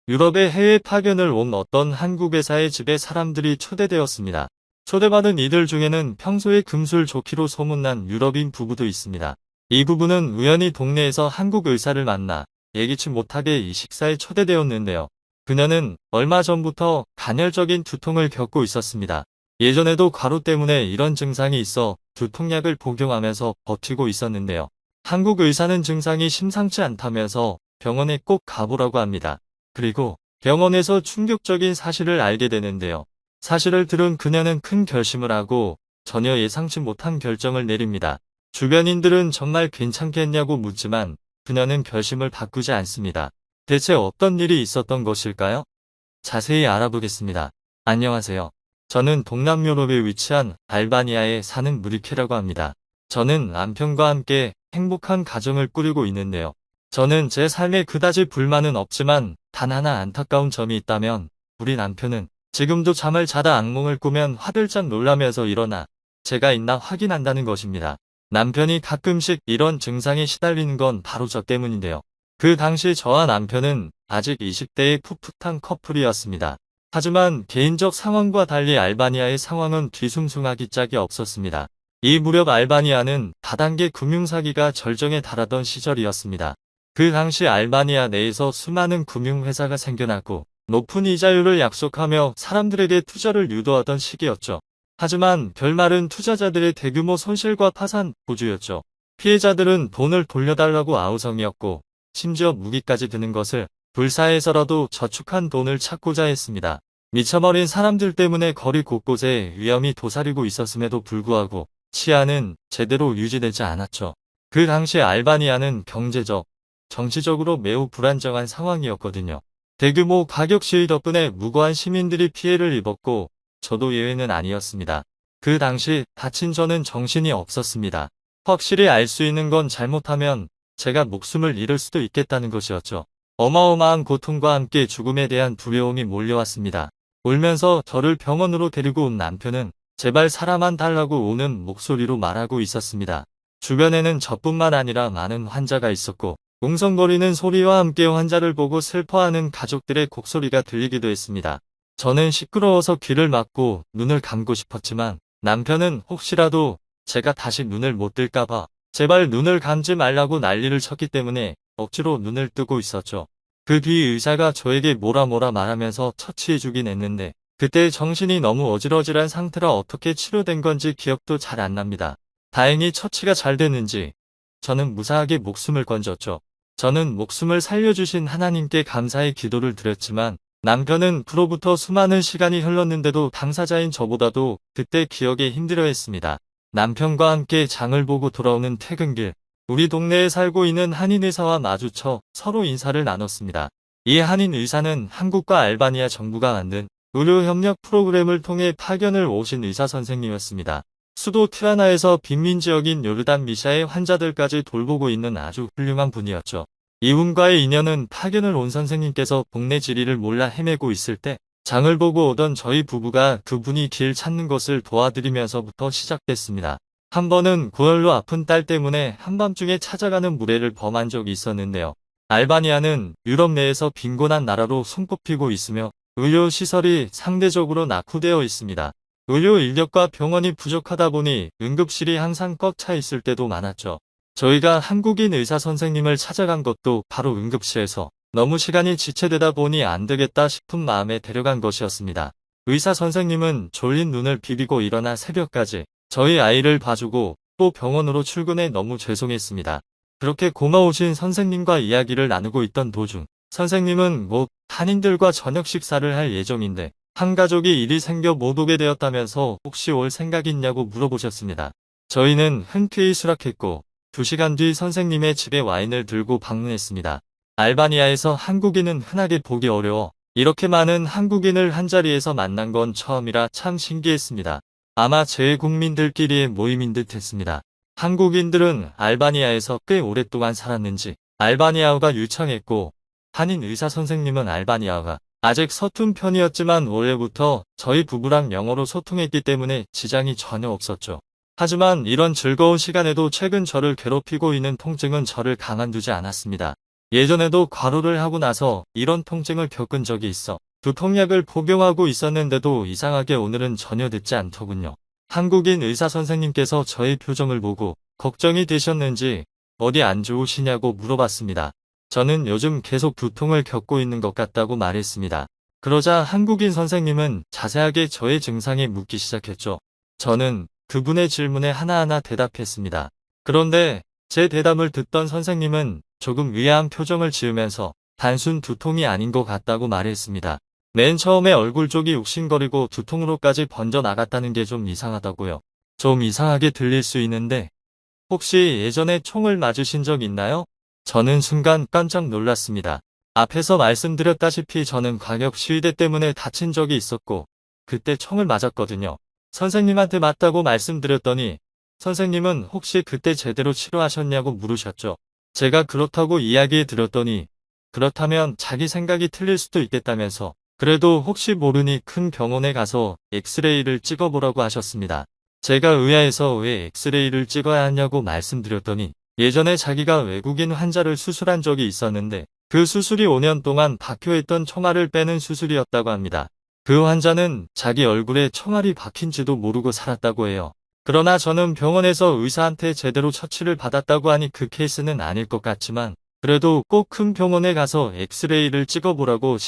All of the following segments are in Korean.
유럽에 해외 파견을 온 어떤 한국 회사의 집에 사람들이 초대되었습니다. 초대받은 이들 중에는 평소에 금술 좋기로 소문난 유럽인 부부도 있습니다. 이 부부는 우연히 동네에서 한국 의사를 만나 예기치 못하게 이 식사에 초대되었는데요. 그녀는 얼마 전부터 간헐적인 두통을 겪고 있었습니다. 예전에도 과로 때문에 이런 증상이 있어 두통약을 복용하면서 버티고 있었는데요. 한국 의사는 증상이 심상치 않다면서 병원에 꼭 가보라고 합니다. 그리고 병원에서 충격적인 사실을 알게 되는데요. 사실을 들은 그녀는 큰 결심을 하고 전혀 예상치 못한 결정을 내립니다. 주변인들은 정말 괜찮겠냐고 묻지만 그녀는 결심을 바꾸지 않습니다. 대체 어떤 일이 있었던 것일까요? 자세히 알아보겠습니다. 안녕하세요. 저는 동남유럽에 위치한 알바니아에 사는 무리케라고 합니다. 저는 남편과 함께 행복한 가정을 꾸리고 있는데요. 저는 제 삶에 그다지 불만은 없지만 단 하나 안타까운 점이 있다면 우리 남편은 지금도 잠을 자다 악몽을 꾸면 화들짝 놀라면서 일어나 제가 있나 확인한다는 것입니다. 남편이 가끔씩 이런 증상에 시달리는 건 바로 저 때문인데요. 그 당시 저와 남편은 아직 20대의 풋풋한 커플이었습니다. 하지만 개인적 상황과 달리 알바니아의 상황은 뒤숭숭하기 짝이 없었습니다. 이 무렵 알바니아는 다단계 금융사기가 절정에 달하던 시절이었습니다. 그 당시 알바니아 내에서 수많은 금융회사가 생겨났고 높은 이자율을 약속하며 사람들에게 투자를 유도하던 시기였죠. 하지만 결말은 투자자들의 대규모 손실과 파산, 고주였죠. 피해자들은 돈을 돌려달라고 아우성이었고 심지어 무기까지 드는 것을 불사해서라도 저축한 돈을 찾고자 했습니다. 미쳐버린 사람들 때문에 거리 곳곳에 위험이 도사리고 있었음에도 불구하고 치안은 제대로 유지되지 않았죠. 그 당시 알바니아는 경제적, 정치적으로 매우 불안정한 상황이었거든요. 대규모 가격 시위 덕분에 무고한 시민들이 피해를 입었고 저도 예외는 아니었습니다. 그 당시 다친 저는 정신이 없었습니다. 확실히 알 수 있는 건 잘못하면 제가 목숨을 잃을 수도 있겠다는 것이었죠. 어마어마한 고통과 함께 죽음에 대한 두려움이 몰려왔습니다. 울면서 저를 병원으로 데리고 온 남편은 제발 살아만 달라고 우는 목소리로 말하고 있었습니다. 주변에는 저뿐만 아니라 많은 환자가 있었고 웅성거리는 소리와 함께 환자를 보고 슬퍼하는 가족들의 곡소리가 들리기도 했습니다. 저는 시끄러워서 귀를 막고 눈을 감고 싶었지만 남편은 혹시라도 제가 다시 눈을 못 뜰까봐 제발 눈을 감지 말라고 난리를 쳤기 때문에 억지로 눈을 뜨고 있었죠. 그 뒤 의사가 저에게 뭐라 말하면서 처치해주긴 했는데 그때 정신이 너무 어질어질한 상태라 어떻게 치료된 건지 기억도 잘 안 납니다. 다행히 처치가 잘 됐는지 저는 무사하게 목숨을 건졌죠. 저는 목숨을 살려주신 하나님께 감사의 기도를 드렸지만 남편은 그로부터 수많은 시간이 흘렀는데도 당사자인 저보다도 그때 기억에 힘들어했습니다. 남편과 함께 장을 보고 돌아오는 퇴근길, 우리 동네에 살고 있는 한인 의사와 마주쳐 서로 인사를 나눴습니다. 이 한인 의사는 한국과 알바니아 정부가 만든 의료협력 프로그램을 통해 파견을 오신 의사 선생님이었습니다. 수도 티라나에서 빈민지역인 요르단 미샤의 환자들까지 돌보고 있는 아주 훌륭한 분이었죠. 이분과의 인연은 파견을 온 선생님께서 동네 지리를 몰라 헤매고 있을 때 장을 보고 오던 저희 부부가 그분이 길 찾는 것을 도와드리면서부터 시작됐습니다. 한 번은 고열로 아픈 딸 때문에 한밤중에 찾아가는 무례를 범한 적이 있었는데요. 알바니아는 유럽 내에서 빈곤한 나라로 손꼽히고 있으며 의료시설이 상대적으로 낙후되어 있습니다. 의료 인력과 병원이 부족하다 보니 응급실이 항상 꽉 차 있을 때도 많았죠. 저희가 한국인 의사 선생님을 찾아간 것도 바로 응급실에서 너무 시간이 지체되다 보니 안 되겠다 싶은 마음에 데려간 것이었습니다. 의사 선생님은 졸린 눈을 비비고 일어나 새벽까지 저희 아이를 봐주고 또 병원으로 출근해 너무 죄송했습니다. 그렇게 고마우신 선생님과 이야기를 나누고 있던 도중 선생님은 곧 한인들과 저녁 식사를 할 예정인데 한 가족이 일이 생겨 못 오게 되었다면서 혹시 올 생각 있냐고 물어보셨습니다. 저희는 흔쾌히 수락했고 2시간 뒤 선생님의 집에 와인을 들고 방문했습니다. 알바니아에서 한국인은 흔하게 보기 어려워 이렇게 많은 한국인을 한자리에서 만난 건 처음이라 참 신기했습니다. 아마 재외국민들끼리의 모임인 듯 했습니다. 한국인들은 알바니아에서 꽤 오랫동안 살았는지 알바니아어가 유창했고 한인 의사 선생님은 알바니아어가 아직 서툰 편이었지만 올해부터 저희 부부랑 영어로 소통했기 때문에 지장이 전혀 없었죠. 하지만 이런 즐거운 시간에도 최근 저를 괴롭히고 있는 통증은 저를 가만두지 않았습니다. 예전에도 과로를 하고 나서 이런 통증을 겪은 적이 있어 두통약을 복용하고 있었는데도 이상하게 오늘은 전혀 듣지 않더군요. 한국인 의사 선생님께서 저의 표정을 보고 걱정이 되셨는지 어디 안 좋으시냐고 물어봤습니다. 저는 요즘 계속 두통을 겪고 있는 것 같다고 말했습니다. 그러자 한국인 선생님은 자세하게 저의 증상에 묻기 시작했죠. 저는 그분의 질문에 하나하나 대답했습니다. 그런데 제 대답을 듣던 선생님은 조금 의아한 표정을 지으면서 단순 두통이 아닌 것 같다고 말했습니다. 맨 처음에 얼굴 쪽이 욱신거리고 두통으로까지 번져 나갔다는 게 좀 이상하다고요. 좀 이상하게 들릴 수 있는데 혹시 예전에 총을 맞으신 적 있나요? 저는 순간 깜짝 놀랐습니다. 앞에서 말씀드렸다시피 저는 광역 시위대 때문에 다친 적이 있었고 그때 총을 맞았거든요. 선생님한테 맞다고 말씀드렸더니 선생님은 혹시 그때 제대로 치료하셨냐고 물으셨죠. 제가 그렇다고 이야기해 드렸더니 그렇다면 자기 생각이 틀릴 수도 있겠다면서 그래도 혹시 모르니 큰 병원에 가서 엑스레이를 찍어보라고 하셨습니다. 제가 의아해서 왜 엑스레이를 찍어야 하냐고 말씀드렸더니 예전에 자기가 외국인 환자를 수술한 적이 있었는데 그 수술이 5년 동안 박혀있던 총알을 빼는 수술이었다고 합니다. 그 환자는 자기 얼굴에 총알이 박힌지도 모르고 살았다고 해요. 그러나 저는 병원에서 의사한테 제대로 처치를 받았다고 하니 그 케이스는 아닐 것 같지만 그래도 꼭 큰 병원에 가서 엑스레이를 찍어보라고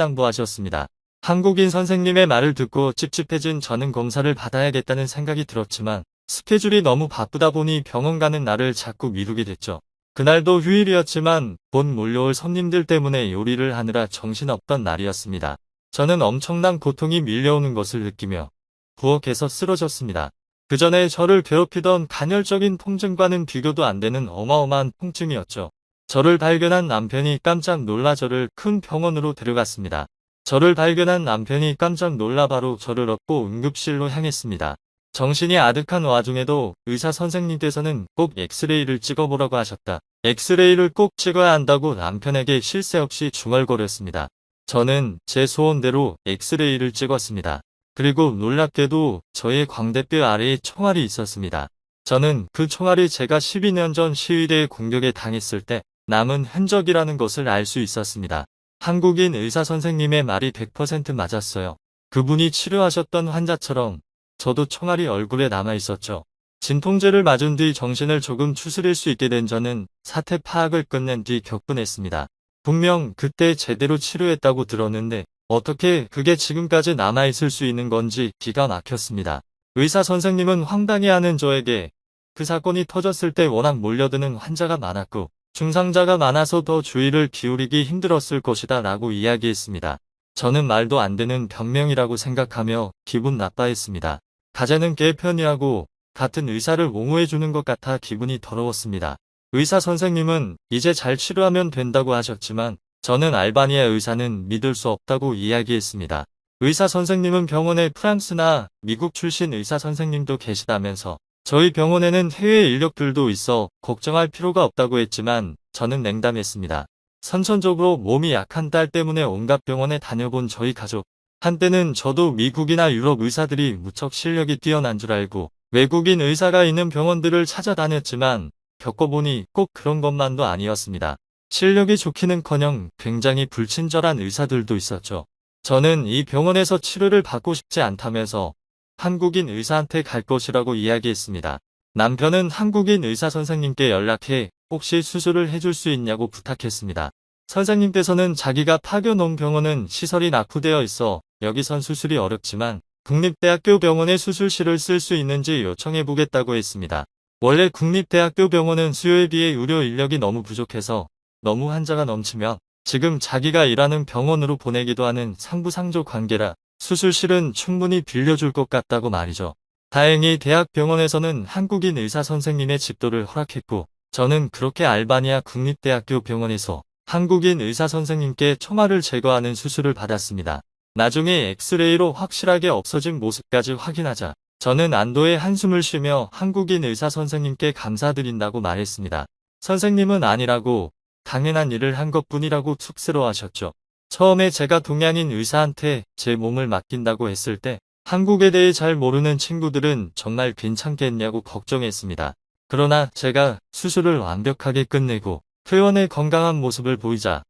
신신당부하셨습니다. 한국인 선생님의 말을 듣고 찝찝해진 저는 검사를 받아야겠다는 생각이 들었지만 스케줄이 너무 바쁘다 보니 병원 가는 날을 자꾸 미루게 됐죠. 그날도 휴일이었지만 곧 몰려올 손님들 때문에 요리를 하느라 정신없던 날이었습니다. 저는 엄청난 고통이 밀려오는 것을 느끼며 부엌에서 쓰러졌습니다. 그 전에 저를 괴롭히던 간헐적인 통증과는 비교도 안 되는 어마어마한 통증이었죠. 저를 발견한 남편이 깜짝 놀라 저를 큰 병원으로 데려갔습니다. 저를 발견한 남편이 깜짝 놀라 바로 저를 업고 응급실로 향했습니다. 정신이 아득한 와중에도 의사 선생님께서는 꼭 엑스레이를 찍어보라고 하셨다. 엑스레이를 꼭 찍어야 한다고 남편에게 쉴 새 없이 중얼거렸습니다. 저는 제 소원대로 엑스레이를 찍었습니다. 그리고 놀랍게도 저의 광대뼈 아래에 총알이 있었습니다. 저는 그 총알이 제가 12년 전 시위대의 공격에 당했을 때 남은 흔적이라는 것을 알 수 있었습니다. 한국인 의사 선생님의 말이 100% 맞았어요. 그분이 치료하셨던 환자처럼 저도 총알이 얼굴에 남아 있었죠. 진통제를 맞은 뒤 정신을 조금 추스릴 수 있게 된 저는 사태 파악을 끝낸 뒤 격분했습니다. 분명 그때 제대로 치료했다고 들었는데 어떻게 그게 지금까지 남아있을 수 있는 건지 기가 막혔습니다. 의사 선생님은 황당해하는 저에게 그 사건이 터졌을 때 워낙 몰려드는 환자가 많았고 중상자가 많아서 더 주의를 기울이기 힘들었을 것이다 라고 이야기했습니다. 저는 말도 안 되는 변명이라고 생각하며 기분 나빠했습니다. 가재는 개 편이라고 같은 의사를 옹호해주는 것 같아 기분이 더러웠습니다. 의사 선생님은 이제 잘 치료하면 된다고 하셨지만 저는 알바니아 의사는 믿을 수 없다고 이야기했습니다. 의사 선생님은 병원에 프랑스나 미국 출신 의사 선생님도 계시다면서 저희 병원에는 해외 인력들도 있어 걱정할 필요가 없다고 했지만 저는 냉담했습니다. 선천적으로 몸이 약한 딸 때문에 온갖 병원에 다녀본 저희 가족. 한때는 저도 미국이나 유럽 의사들이 무척 실력이 뛰어난 줄 알고 외국인 의사가 있는 병원들을 찾아다녔지만 겪어보니 꼭 그런 것만도 아니었습니다. 실력이 좋기는커녕 굉장히 불친절한 의사들도 있었죠. 저는 이 병원에서 치료를 받고 싶지 않다면서 한국인 의사한테 갈 것이라고 이야기했습니다. 남편은 한국인 의사 선생님께 연락해 혹시 수술을 해줄 수 있냐고 부탁했습니다. 선생님께서는 자기가 파견온 병원은 시설이 낙후되어 있어 여기선 수술이 어렵지만 국립대학교 병원의 수술실을 쓸 수 있는지 요청해보겠다고 했습니다. 원래 국립대학교 병원은 수요에 비해 의료 인력이 너무 부족해서 너무 환자가 넘치면 지금 자기가 일하는 병원으로 보내기도 하는 상부상조 관계라 수술실은 충분히 빌려줄 것 같다고 말이죠. 다행히 대학병원에서는 한국인 의사 선생님의 집도를 허락했고 저는 그렇게 알바니아 국립대학교 병원에서 한국인 의사 선생님께 총알을 제거하는 수술을 받았습니다. 나중에 엑스레이로 확실하게 없어진 모습까지 확인하자 저는 안도의 한숨을 쉬며 한국인 의사 선생님께 감사드린다고 말했습니다. 선생님은 아니라고 당연한 일을 한 것뿐이라고 툭스러워하셨죠. 처음에 제가 동양인 의사한테 제 몸을 맡긴다고 했을 때 한국에 대해 잘 모르는 친구들은 정말 괜찮겠냐고 걱정했습니다. 그러나 제가 수술을 완벽하게 끝내고 퇴원의 건강한 모습을 보이자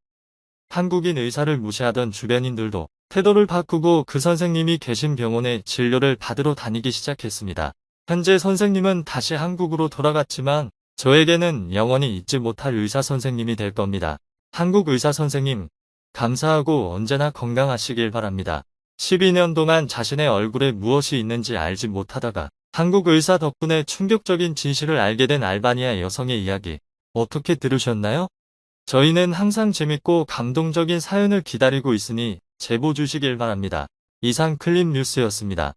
한국인 의사를 무시하던 주변인들도 태도를 바꾸고 그 선생님이 계신 병원에 진료를 받으러 다니기 시작했습니다. 현재 선생님은 다시 한국으로 돌아갔지만 저에게는 영원히 잊지 못할 의사 선생님이 될 겁니다. 한국 의사 선생님, 감사하고 언제나 건강하시길 바랍니다. 12년 동안 자신의 얼굴에 무엇이 있는지 알지 못하다가 한국 의사 덕분에 충격적인 진실을 알게 된 알바니아 여성의 이야기. 어떻게 들으셨나요? 저희는 항상 재밌고 감동적인 사연을 기다리고 있으니 제보 주시길 바랍니다. 이상 클립 뉴스였습니다.